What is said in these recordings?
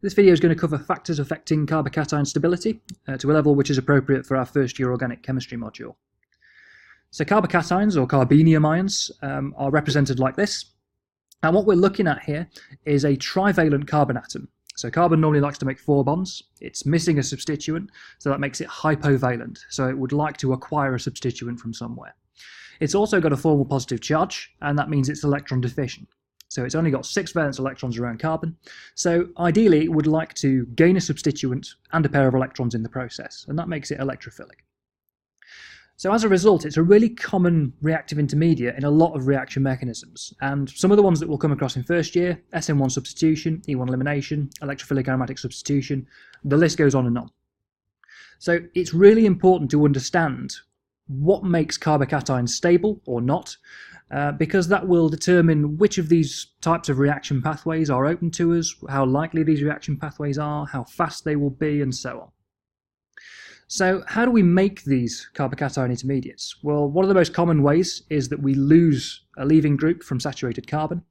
This video is going to cover factors affecting carbocation stability to a level which is appropriate for our first year organic chemistry module. So carbocations, or carbenium ions, are represented like this. And what we're looking at here is a trivalent carbon atom. So carbon normally likes to make 4 bonds. It's missing a substituent, so that makes it hypovalent. So it would like to acquire a substituent from somewhere. It's also got a formal positive charge, and that means it's electron deficient. So it's only got 6 valence electrons around carbon. So ideally it would like to gain a substituent and a pair of electrons in the process, and that makes it electrophilic. So as a result, it's a really common reactive intermediate in a lot of reaction mechanisms, and some of the ones that we'll come across in first year: SN1 substitution, E1 elimination, electrophilic aromatic substitution, the list goes on and on. So it's really important to understand what makes carbocations stable or not, because that will determine which of these types of reaction pathways are open to us, how likely these reaction pathways are, how fast they will be, and so on. So how do we make these carbocation intermediates? Well, one of the most common ways is that we lose a leaving group from saturated carbon.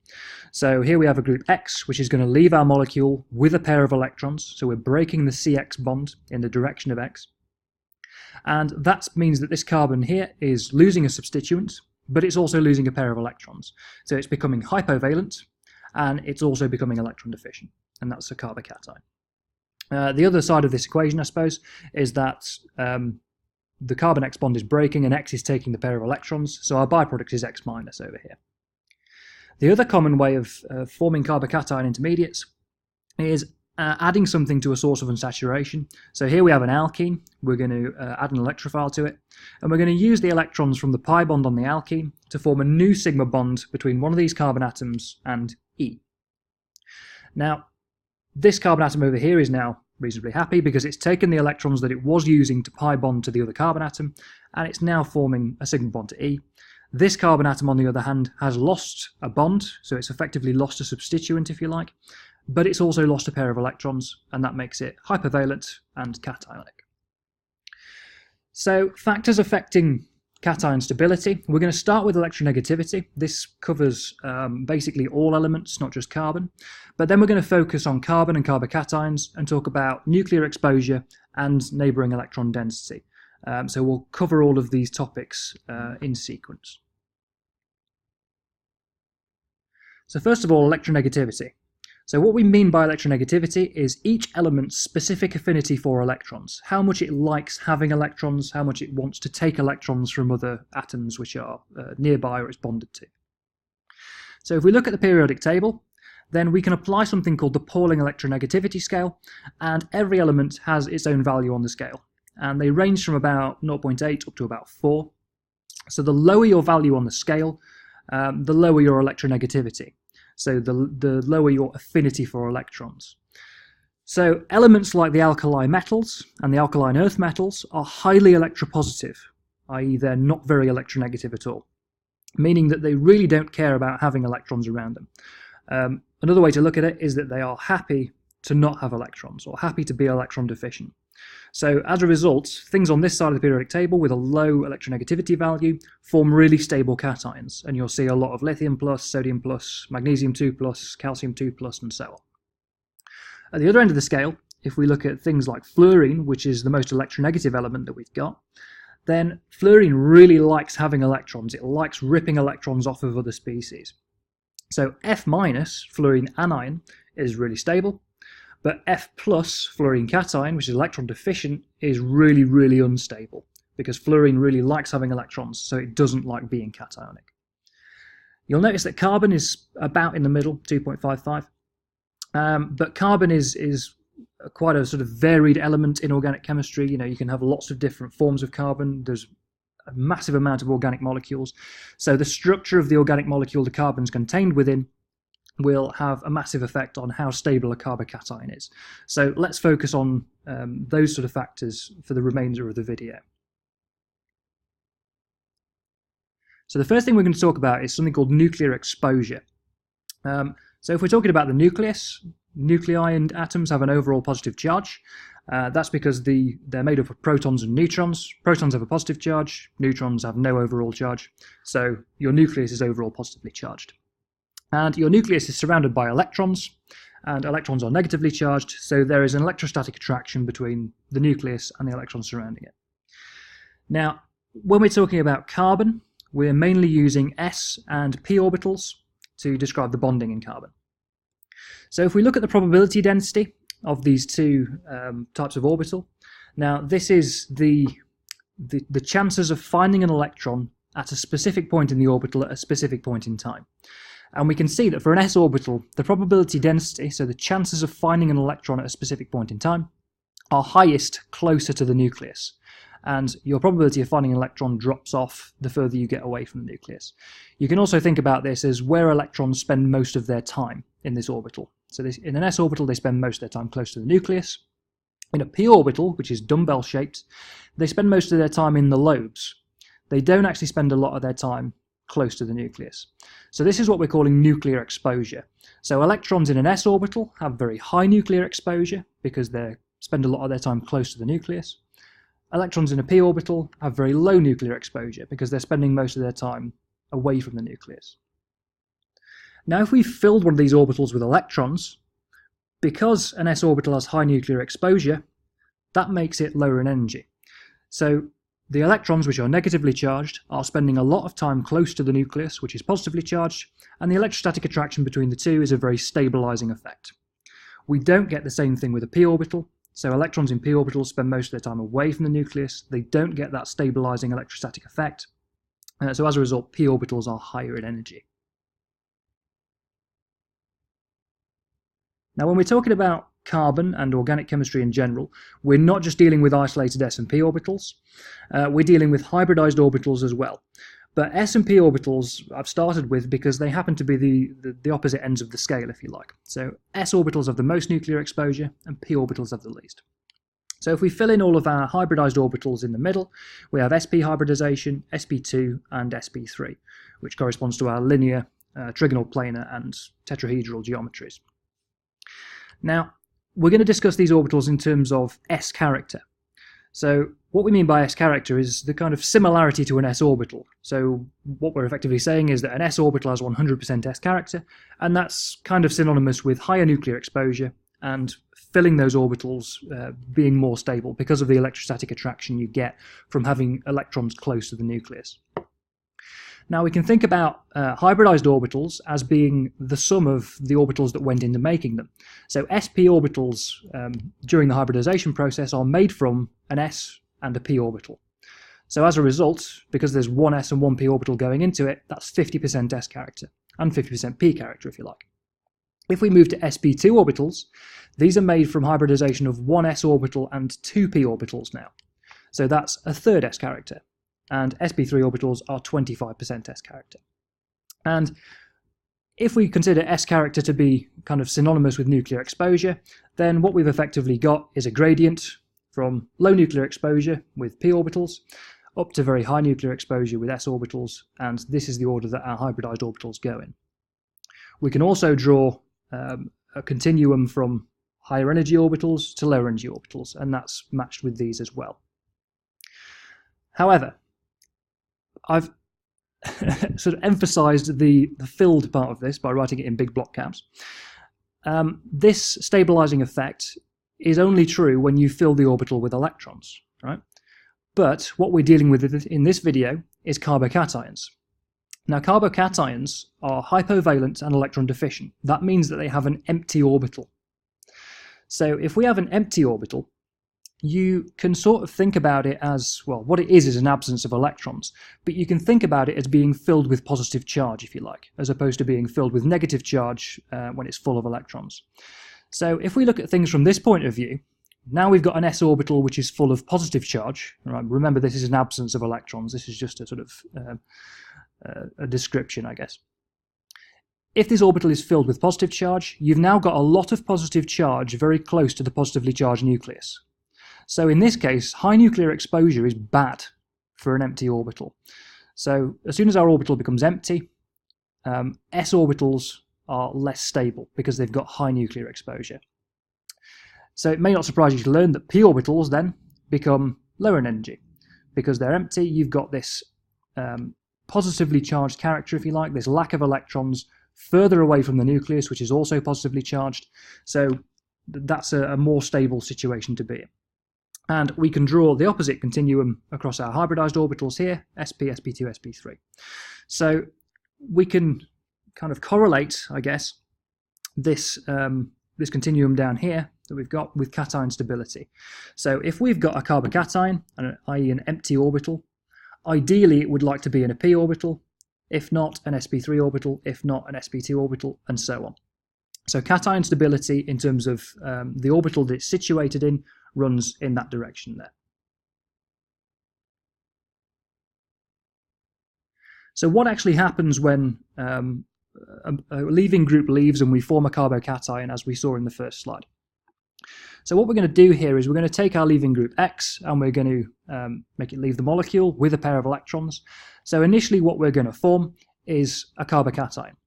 So here we have a group X, which is going to leave our molecule with a pair of electrons, so we're breaking the CX bond in the direction of X. And that means that this carbon here is losing a substituent, but it's also losing a pair of electrons. So it's becoming hypovalent, and it's also becoming electron deficient, and that's a carbocation. The other side of this equation, I suppose, is that the carbon X bond is breaking and X is taking the pair of electrons, so our byproduct is X minus over here. The other common way of forming carbocation intermediates is adding something to a source of unsaturation. So here we have an alkene. We're going to add an electrophile to it, and we're going to use the electrons from the pi bond on the alkene to form a new sigma bond between one of these carbon atoms and E. Now, this carbon atom over here is now reasonably happy because it's taken the electrons that it was using to pi bond to the other carbon atom, and it's now forming a sigma bond to E. This carbon atom, on the other hand, has lost a bond, so it's effectively lost a substituent, if you like, but it's also lost a pair of electrons, and that makes it hypervalent and cationic. So factors affecting cation stability. We're going to start with electronegativity. This covers basically all elements, not just carbon. But then we're going to focus on carbon and carbocations and talk about nuclear exposure and neighbouring electron density. So we'll cover all of these topics in sequence. So first of all, electronegativity. So what we mean by electronegativity is each element's specific affinity for electrons, how much it likes having electrons, how much it wants to take electrons from other atoms which are nearby or it's bonded to. So if we look at the periodic table, then we can apply something called the Pauling electronegativity scale, and every element has its own value on the scale, and they range from about 0.8 up to about 4. So the lower your value on the scale, the lower your electronegativity. So the lower your affinity for electrons. So elements like the alkali metals and the alkaline earth metals are highly electropositive, i.e. they're not very electronegative at all, meaning that they really don't care about having electrons around them. Another way to look at it is that they are happy to not have electrons, or happy to be electron deficient. So as a result, things on this side of the periodic table with a low electronegativity value form really stable cations, and you'll see a lot of lithium plus, sodium plus, magnesium 2 plus, calcium 2 plus, and so on. At the other end of the scale, if we look at things like fluorine, which is the most electronegative element that we've got, then fluorine really likes having electrons. It likes ripping electrons off of other species. So F minus, fluorine anion, is really stable. But F plus, fluorine cation, which is electron deficient, is really, really unstable because fluorine really likes having electrons, so it doesn't like being cationic. You'll notice that carbon is about in the middle, 2.55. But carbon is quite a sort of varied element in organic chemistry. You know, you can have lots of different forms of carbon. There's a massive amount of organic molecules. So the structure of the organic molecule the carbon is contained within will have a massive effect on how stable a carbocation is. So let's focus on those sort of factors for the remainder of the video. So the first thing we're going to talk about is something called nuclear exposure. So if we're talking about the nucleus, nuclei and atoms have an overall positive charge. That's because they're made up of protons and neutrons. Protons have a positive charge, neutrons have no overall charge. So your nucleus is overall positively charged. And your nucleus is surrounded by electrons, and electrons are negatively charged, so there is an electrostatic attraction between the nucleus and the electrons surrounding it. Now, when we're talking about carbon, we're mainly using s and p orbitals to describe the bonding in carbon. So if we look at the probability density of these two types of orbital, now this is the chances of finding an electron at a specific point in the orbital at a specific point in time. And we can see that for an s orbital, the probability density, so the chances of finding an electron at a specific point in time, are highest closer to the nucleus. And your probability of finding an electron drops off the further you get away from the nucleus. You can also think about this as where electrons spend most of their time in this orbital. So in an s orbital, they spend most of their time close to the nucleus. In a p orbital, which is dumbbell shaped, they spend most of their time in the lobes. They don't actually spend a lot of their time close to the nucleus. So this is what we're calling nuclear exposure. So electrons in an s orbital have very high nuclear exposure because they spend a lot of their time close to the nucleus. Electrons in a p orbital have very low nuclear exposure because they're spending most of their time away from the nucleus. Now, if we filled one of these orbitals with electrons, because an s orbital has high nuclear exposure, that makes it lower in energy. So the electrons, which are negatively charged, are spending a lot of time close to the nucleus, which is positively charged, and the electrostatic attraction between the two is a very stabilizing effect. We don't get the same thing with a p orbital. So electrons in p orbitals spend most of their time away from the nucleus. They don't get that stabilizing electrostatic effect. So as a result, p orbitals are higher in energy. Now, when we're talking about carbon and organic chemistry in general, we're not just dealing with isolated s and p orbitals. We're dealing with hybridized orbitals as well. But s and p orbitals I've started with because they happen to be the opposite ends of the scale, if you like. So s orbitals have the most nuclear exposure and p orbitals have the least. So if we fill in all of our hybridized orbitals in the middle, we have sp hybridization, sp2 and sp3, which corresponds to our linear, trigonal planar and tetrahedral geometries. Now, we're going to discuss these orbitals in terms of s character. So what we mean by s character is the kind of similarity to an s orbital. So what we're effectively saying is that an s orbital has 100% s character, and that's kind of synonymous with higher nuclear exposure and filling those orbitals being more stable because of the electrostatic attraction you get from having electrons close to the nucleus. Now we can think about hybridized orbitals as being the sum of the orbitals that went into making them. So sp orbitals during the hybridization process are made from an s and a p orbital. So as a result, because there's one s and one p orbital going into it, that's 50% s character and 50% p character, if you like. If we move to sp2 orbitals, these are made from hybridization of one s orbital and two p orbitals now. So that's a third s character. And sp3 orbitals are 25% s character. And if we consider s character to be kind of synonymous with nuclear exposure, then what we've effectively got is a gradient from low nuclear exposure with p orbitals up to very high nuclear exposure with s orbitals, and this is the order that our hybridized orbitals go in. We can also draw a continuum from higher energy orbitals to lower energy orbitals, and that's matched with these as well. However, I've sort of emphasized the filled part of this by writing it in big block caps. This stabilizing effect is only true when you fill the orbital with electrons, right? But what we're dealing with in this video is carbocations. Now, carbocations are hypovalent and electron deficient. That means that they have an empty orbital. So if we have an empty orbital, you can sort of think about it as, well, what it is an absence of electrons, but you can think about it as being filled with positive charge, if you like, as opposed to being filled with negative charge when it's full of electrons. So if we look at things from this point of view, now we've got an s orbital which is full of positive charge. Right? Remember, this is an absence of electrons. This is just a sort of a description, I guess. If this orbital is filled with positive charge, you've now got a lot of positive charge very close to the positively charged nucleus. So in this case, high nuclear exposure is bad for an empty orbital. So as soon as our orbital becomes empty, s orbitals are less stable because they've got high nuclear exposure. So it may not surprise you to learn that p orbitals then become lower in energy. Because they're empty, you've got this positively charged character, if you like, this lack of electrons further away from the nucleus, which is also positively charged. So that's a more stable situation to be in. And we can draw the opposite continuum across our hybridized orbitals here, sp, sp2, sp3. So we can kind of correlate, I guess, this continuum down here that we've got with cation stability. So if we've got a carbocation, i.e. an empty orbital, ideally it would like to be in a p orbital, if not an sp3 orbital, if not an sp2 orbital, and so on. So cation stability in terms of the orbital that it's situated in runs in that direction there. So what actually happens when a leaving group leaves and we form a carbocation, as we saw in the first slide? So what we're going to do here is we're going to take our leaving group X and we're going to make it leave the molecule with a pair of electrons. So initially what we're going to form is a carbocation.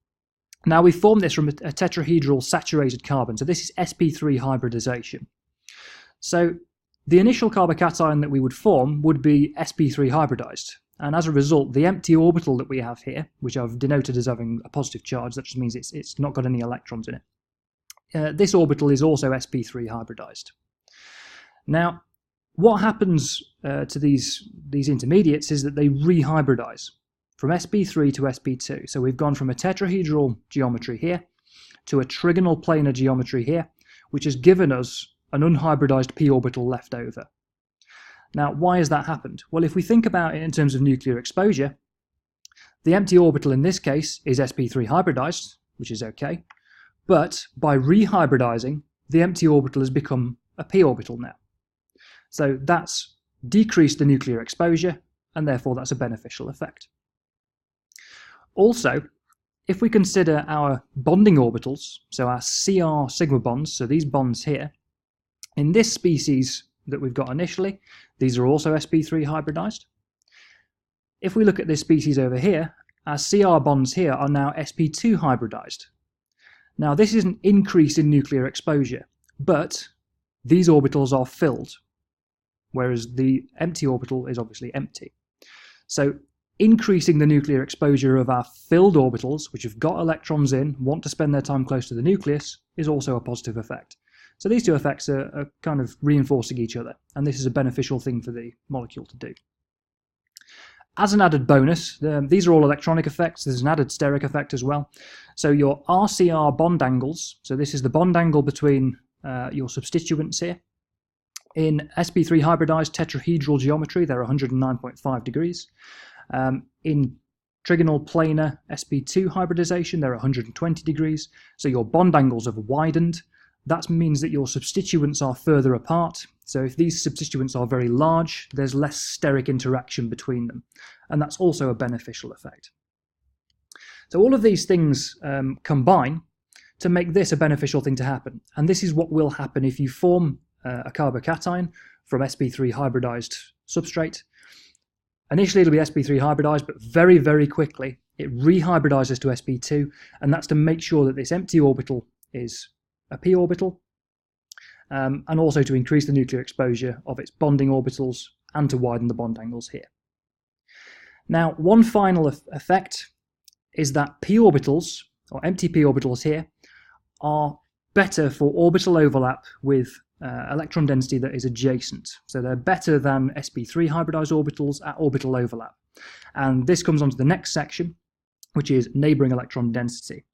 Now we form this from a tetrahedral saturated carbon, so this is sp3 hybridization. So the initial carbocation that we would form would be sp3 hybridized, and as a result the empty orbital that we have here, which I've denoted as having a positive charge, that just means it's not got any electrons in it, this orbital is also sp3 hybridized. Now what happens to these intermediates is that they rehybridize from sp3 to sp2. So we've gone from a tetrahedral geometry here to a trigonal planar geometry here, which has given us an unhybridized p orbital left over. Now, why has that happened? Well, if we think about it in terms of nuclear exposure, the empty orbital in this case is sp3 hybridized, which is okay, but by rehybridizing, the empty orbital has become a p orbital now. So that's decreased the nuclear exposure, and therefore that's a beneficial effect. Also, if we consider our bonding orbitals, so our CR sigma bonds, so these bonds here, in this species that we've got initially, these are also sp3 hybridized. If we look at this species over here, our CR bonds here are now sp2 hybridized. Now this is an increase in nuclear exposure, but these orbitals are filled, whereas the empty orbital is obviously empty. So increasing the nuclear exposure of our filled orbitals, which have got electrons in, want to spend their time close to the nucleus, is also a positive effect. So these two effects are kind of reinforcing each other, and this is a beneficial thing for the molecule to do. As an added bonus, these are all electronic effects. There's an added steric effect as well. So your RCR bond angles, so this is the bond angle between your substituents here. In sp3 hybridized tetrahedral geometry, they're 109.5 degrees. In trigonal planar sp2 hybridization, they're 120 degrees. So your bond angles have widened. That means that your substituents are further apart. So if these substituents are very large, there's less steric interaction between them. And that's also a beneficial effect. So all of these things combine to make this a beneficial thing to happen. And this is what will happen if you form a carbocation from sp3 hybridized substrate. Initially it'll be sp3 hybridized, but very, very quickly it rehybridizes to sp2, and that's to make sure that this empty orbital is a p orbital, and also to increase the nuclear exposure of its bonding orbitals and to widen the bond angles here. Now, one final effect is that p orbitals, or empty p orbitals here, are better for orbital overlap with electron density that is adjacent. So they're better than sp3 hybridized orbitals at orbital overlap. And this comes on to the next section, which is neighboring electron density.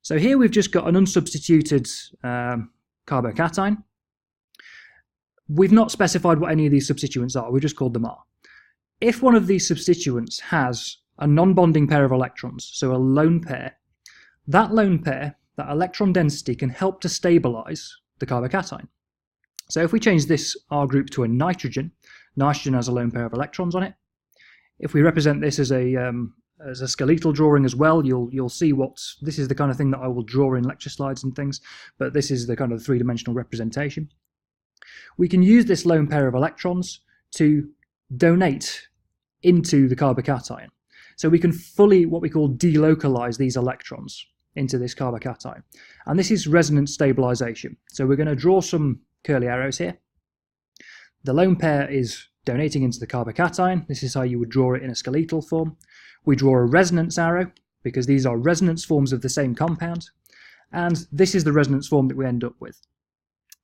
So here we've just got an unsubstituted carbocation. We've not specified what any of these substituents are, we've just called them R. If one of these substituents has a non-bonding pair of electrons, so a lone pair, that lone pair, that electron density, can help to stabilize the carbocation. So if we change this R group to a nitrogen, nitrogen has a lone pair of electrons on it. If we represent this as a skeletal drawing as well, you'll see this is the kind of thing that I will draw in lecture slides and things, but this is the kind of three-dimensional representation. We can use this lone pair of electrons to donate into the carbocation. So we can fully, what we call, delocalize these electrons into this carbocation. And this is resonance stabilization. So we're going to draw some curly arrows here. The lone pair is donating into the carbocation. This is how you would draw it in a skeletal form. We draw a resonance arrow, because these are resonance forms of the same compound. And this is the resonance form that we end up with.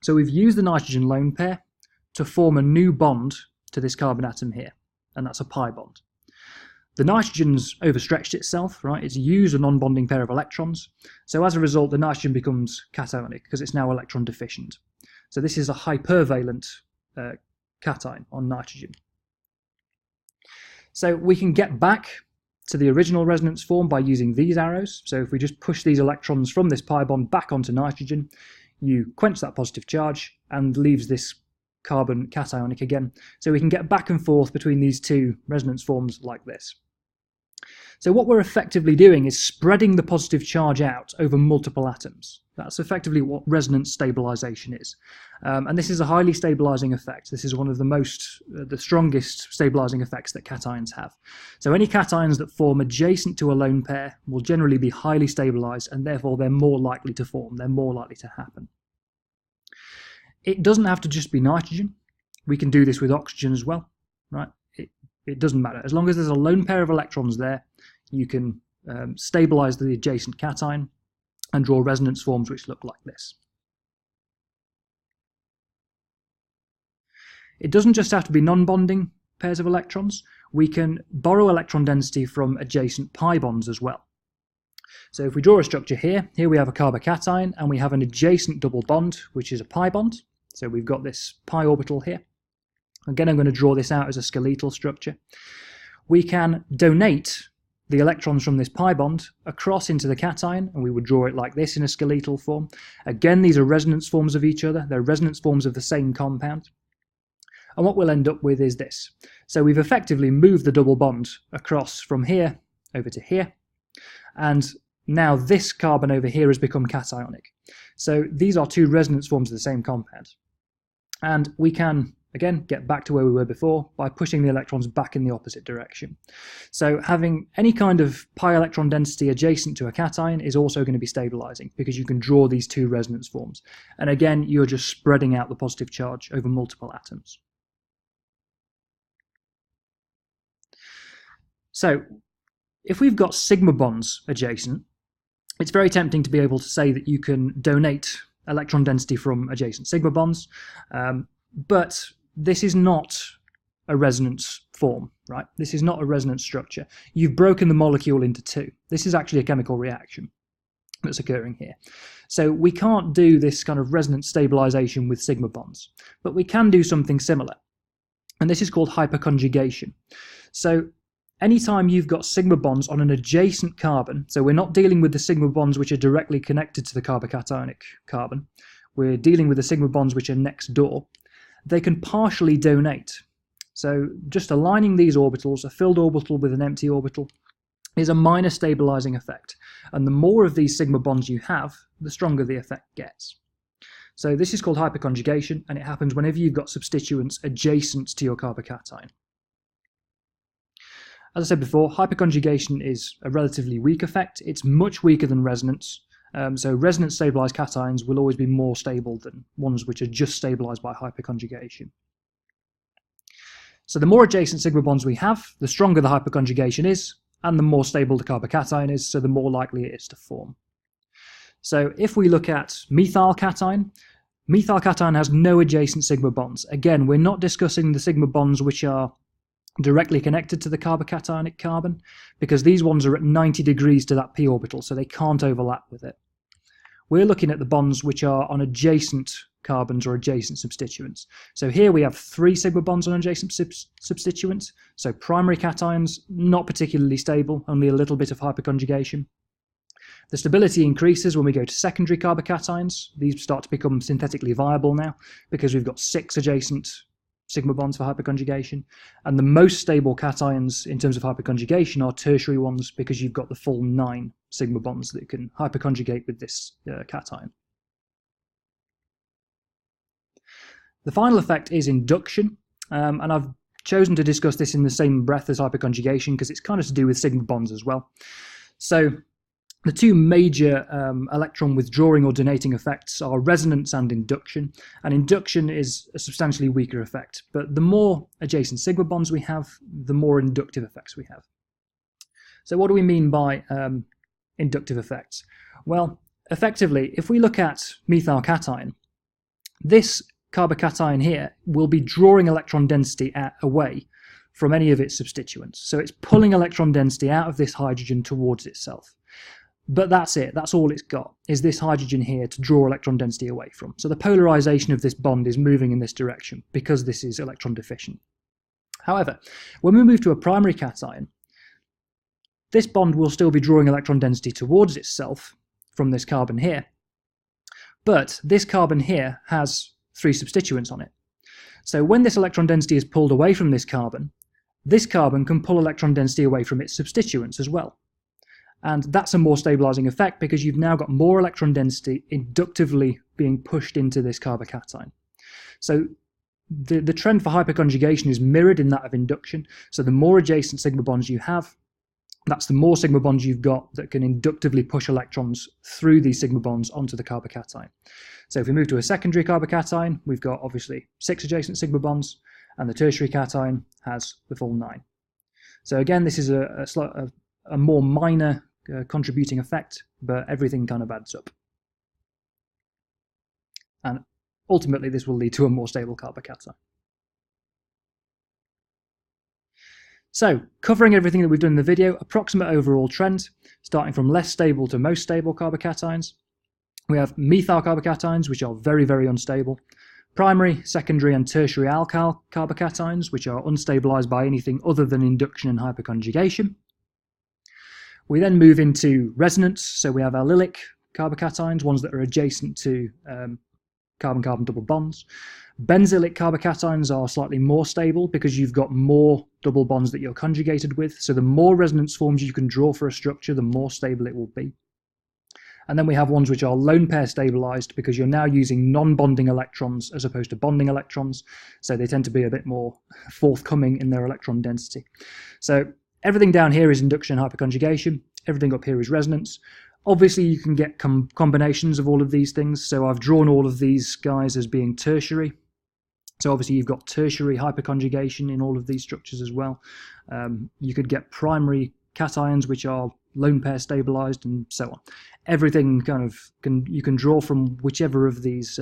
So we've used the nitrogen lone pair to form a new bond to this carbon atom here, and that's a pi bond. The nitrogen's overstretched itself, right? It's used a non-bonding pair of electrons. So as a result, the nitrogen becomes cationic because it's now electron deficient. So this is a hypervalent cation on nitrogen. So we can get back to the original resonance form by using these arrows. So if we just push these electrons from this pi bond back onto nitrogen, you quench that positive charge and leaves this carbon cationic again. So we can get back and forth between these two resonance forms like this. So what we're effectively doing is spreading the positive charge out over multiple atoms. That's effectively what resonance stabilization is. And this is a highly stabilizing effect. This is one of the strongest stabilizing effects that cations have. So any cations that form adjacent to a lone pair will generally be highly stabilized, and therefore they're more likely to form, they're more likely to happen. It doesn't have to just be nitrogen. We can do this with oxygen as well, right? It doesn't matter. As long as there's a lone pair of electrons there, you can stabilize the adjacent cation and draw resonance forms which look like this. It doesn't just have to be non-bonding pairs of electrons. We can borrow electron density from adjacent pi bonds as well. So if we draw a structure here we have a carbocation and we have an adjacent double bond, which is a pi bond. So we've got this pi orbital here. Again, I'm going to draw this out as a skeletal structure. We can donate the electrons from this pi bond across into the cation, and we would draw it like this in a skeletal form. Again, these are resonance forms of each other. They're resonance forms of the same compound. And what we'll end up with is this. So we've effectively moved the double bond across from here over to here. And now this carbon over here has become cationic. So these are two resonance forms of the same compound. And we can, again, get back to where we were before by pushing the electrons back in the opposite direction. So having any kind of pi electron density adjacent to a cation is also going to be stabilizing, because you can draw these two resonance forms. And again, you're just spreading out the positive charge over multiple atoms. So if we've got sigma bonds adjacent, it's very tempting to be able to say that you can donate electron density from adjacent sigma bonds, but this is not a resonance form, right? This is not a resonance structure. You've broken the molecule into two. This is actually a chemical reaction that's occurring here. So we can't do this kind of resonance stabilization with sigma bonds, but we can do something similar. And this is called hyperconjugation. So anytime you've got sigma bonds on an adjacent carbon, so we're not dealing with the sigma bonds which are directly connected to the carbocationic carbon, we're dealing with the sigma bonds which are next door, they can partially donate. So just aligning these orbitals, a filled orbital with an empty orbital, is a minor stabilizing effect. And the more of these sigma bonds you have, the stronger the effect gets. So this is called hyperconjugation, and it happens whenever you've got substituents adjacent to your carbocation. As I said before, hyperconjugation is a relatively weak effect. It's much weaker than resonance. So resonance stabilized cations will always be more stable than ones which are just stabilized by hyperconjugation. So the more adjacent sigma bonds we have, the stronger the hyperconjugation is, and the more stable the carbocation is, so the more likely it is to form. So if we look at methyl cation has no adjacent sigma bonds. Again, we're not discussing the sigma bonds which are directly connected to the carbocationic carbon, because these ones are at 90 degrees to that p orbital, so they can't overlap with it. We're looking at the bonds which are on adjacent carbons or adjacent substituents. So here we have 3 sigma bonds on adjacent substituents. So primary cations, not particularly stable, only a little bit of hyperconjugation. The stability increases when we go to secondary carbocations. These start to become synthetically viable now, because we've got 6 adjacent sigma bonds for hyperconjugation, and the most stable cations in terms of hyperconjugation are tertiary ones, because you've got the full 9 sigma bonds that can hyperconjugate with this cation. The final effect is induction, and I've chosen to discuss this in the same breath as hyperconjugation because it's kind of to do with sigma bonds as well. So The two major electron withdrawing or donating effects are resonance and induction. And induction is a substantially weaker effect, but the more adjacent sigma bonds we have, the more inductive effects we have. So what do we mean by inductive effects? Well, effectively, if we look at methyl cation, this carbocation here will be drawing electron density away from any of its substituents. So it's pulling electron density out of this hydrogen towards itself. But that's it, that's all it's got, is this hydrogen here to draw electron density away from. So the polarization of this bond is moving in this direction because this is electron deficient. However, when we move to a primary cation, this bond will still be drawing electron density towards itself from this carbon here, but this carbon here has 3 substituents on it. So when this electron density is pulled away from this carbon can pull electron density away from its substituents as well. And that's a more stabilizing effect because you've now got more electron density inductively being pushed into this carbocation. So the trend for hyperconjugation is mirrored in that of induction. So the more adjacent sigma bonds you have, that's the more sigma bonds you've got that can inductively push electrons through these sigma bonds onto the carbocation. So if we move to a secondary carbocation, we've got obviously 6 adjacent sigma bonds, and the tertiary cation has the full 9. So again, this is a more minor contributing effect, but everything kind of adds up. And ultimately, this will lead to a more stable carbocation. So, covering everything that we've done in the video, approximate overall trend, starting from less stable to most stable carbocations. We have methyl carbocations, which are very, very unstable. Primary, secondary, and tertiary alkyl carbocations, which are unstabilized by anything other than induction and hyperconjugation. We then move into resonance, so we have allylic carbocations, ones that are adjacent to carbon-carbon double bonds. Benzylic carbocations are slightly more stable because you've got more double bonds that you're conjugated with, so the more resonance forms you can draw for a structure, the more stable it will be. And then we have ones which are lone pair stabilized because you're now using non-bonding electrons as opposed to bonding electrons, so they tend to be a bit more forthcoming in their electron density. So everything down here is induction and hyperconjugation, everything up here is resonance. Obviously you can get combinations of all of these things, so I've drawn all of these guys as being tertiary. So obviously you've got tertiary hyperconjugation in all of these structures as well. You could get primary cations which are lone pair stabilized and so on. Everything kind of you can draw from whichever of these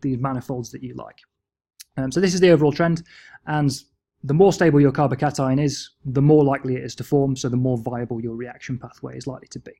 manifolds that you like. So this is the overall trend, and the more stable your carbocation is, the more likely it is to form, so the more viable your reaction pathway is likely to be.